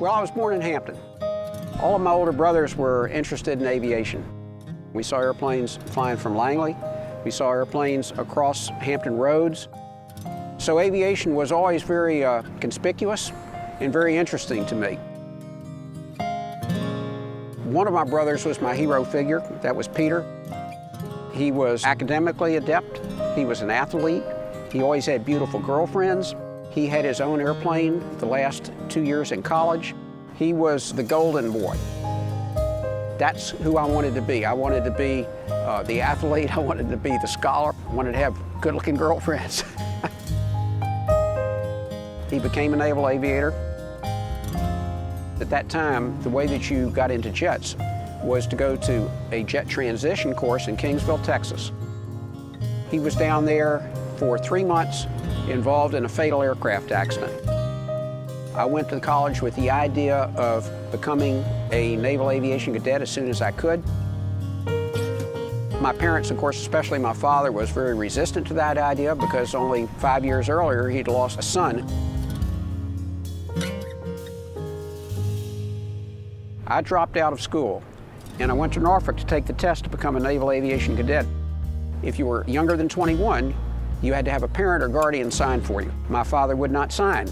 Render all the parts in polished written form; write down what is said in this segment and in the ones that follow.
Well, I was born in Hampton. All of my older brothers were interested in aviation. We saw airplanes flying from Langley. We saw airplanes across Hampton roads. So aviation was always very conspicuous and very interesting to me. One of my brothers was my hero figure. That was Peter. He was academically adept. He was an athlete. He always had beautiful girlfriends. He had his own airplane the last 2 years in college. He was the golden boy. That's who I wanted to be. I wanted to be the athlete. I wanted to be the scholar. I wanted to have good-looking girlfriends. He became a naval aviator. At that time, the way that you got into jets was to go to a jet transition course in Kingsville, Texas. He was down there for 3 months, involved in a fatal aircraft accident. I went to college with the idea of becoming a naval aviation cadet as soon as I could. My parents, of course, especially my father, was very resistant to that idea because only 5 years earlier he'd lost a son. I dropped out of school and I went to Norfolk to take the test to become a naval aviation cadet. If you were younger than 21, you had to have a parent or guardian sign for you. My father would not sign.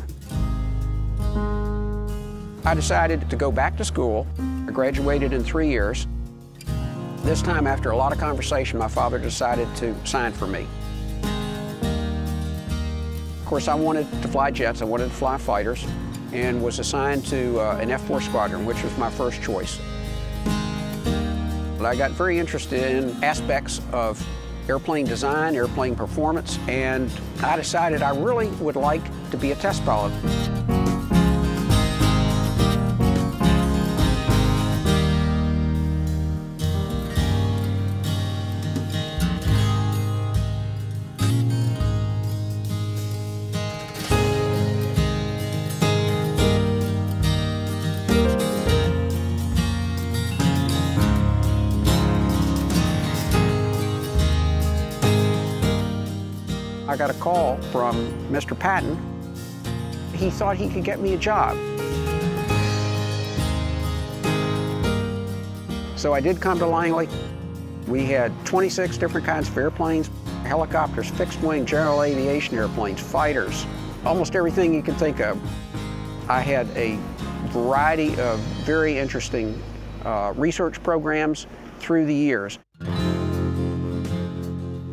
I decided to go back to school. I graduated in 3 years. This time, after a lot of conversation, my father decided to sign for me. Of course, I wanted to fly jets, I wanted to fly fighters, and was assigned to an F-4 squadron, which was my first choice. But I got very interested in aspects of airplane design, airplane performance, and I decided I really would like to be a test pilot. I got a call from Mr. Patton. He thought he could get me a job. So I did come to Langley. We had 26 different kinds of airplanes, helicopters, fixed wing, general aviation airplanes, fighters, almost everything you can think of. I had a variety of very interesting research programs through the years.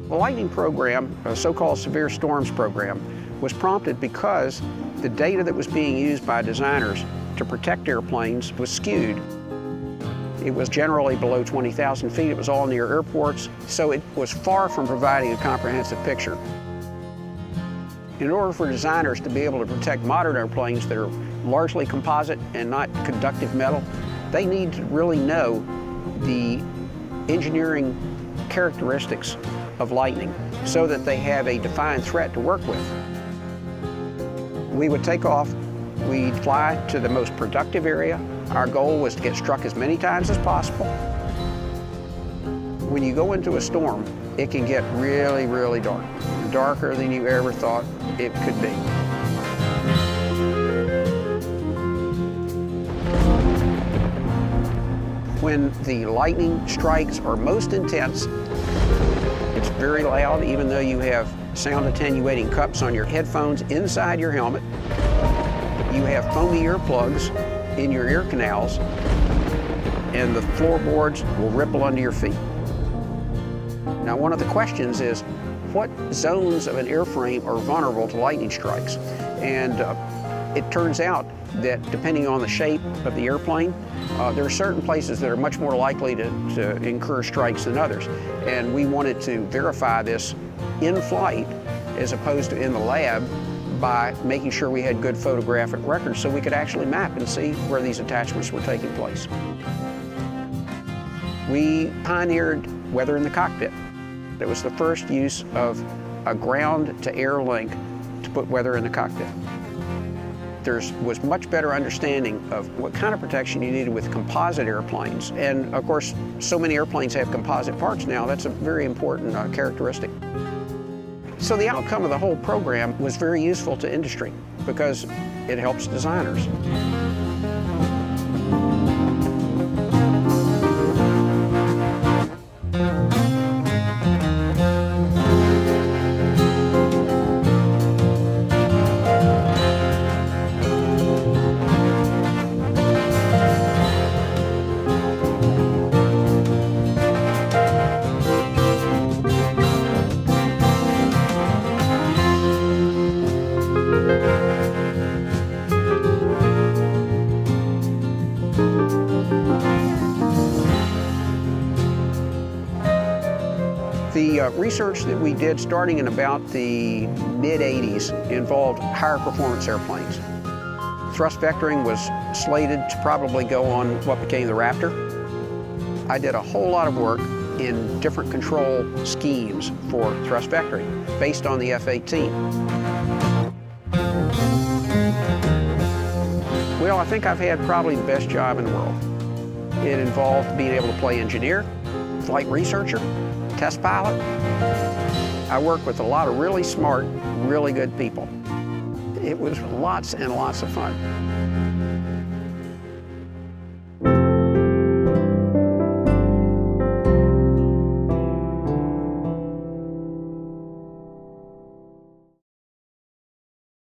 The Lightning program, a so-called severe storms program, was prompted because the data that was being used by designers to protect airplanes was skewed. It was generally below 20,000 feet. It was all near airports, so it was far from providing a comprehensive picture. In order for designers to be able to protect modern airplanes that are largely composite and not conductive metal, they need to really know the engineering characteristics of Lightning so that they have a defined threat to work with. We would take off, we'd fly to the most productive area. Our goal was to get struck as many times as possible. When you go into a storm, it can get really, really dark. Darker than you ever thought it could be. When the lightning strikes are most intense, it's very loud, even though you have sound attenuating cups on your headphones inside your helmet. You have foamy earplugs in your ear canals, and the floorboards will ripple under your feet. Now, one of the questions is, what zones of an airframe are vulnerable to lightning strikes? And it turns out that depending on the shape of the airplane, there are certain places that are much more likely to incur strikes than others. And we wanted to verify this in flight as opposed to in the lab by making sure we had good photographic records so we could actually map and see where these attachments were taking place. We pioneered weather in the cockpit. It was the first use of a ground-to-air link to put weather in the cockpit. There was much better understanding of what kind of protection you needed with composite airplanes. And of course, so many airplanes have composite parts now. That's a very important characteristic. So the outcome of the whole program was very useful to industry because it helps designers. research that we did starting in about the mid-'80s involved higher performance airplanes. Thrust vectoring was slated to probably go on what became the Raptor. I did a whole lot of work in different control schemes for thrust vectoring based on the F-18. Well, I think I've had probably the best job in the world. It involved being able to play engineer, flight researcher, test pilot. I worked with a lot of really smart, really good people. It was lots and lots of fun.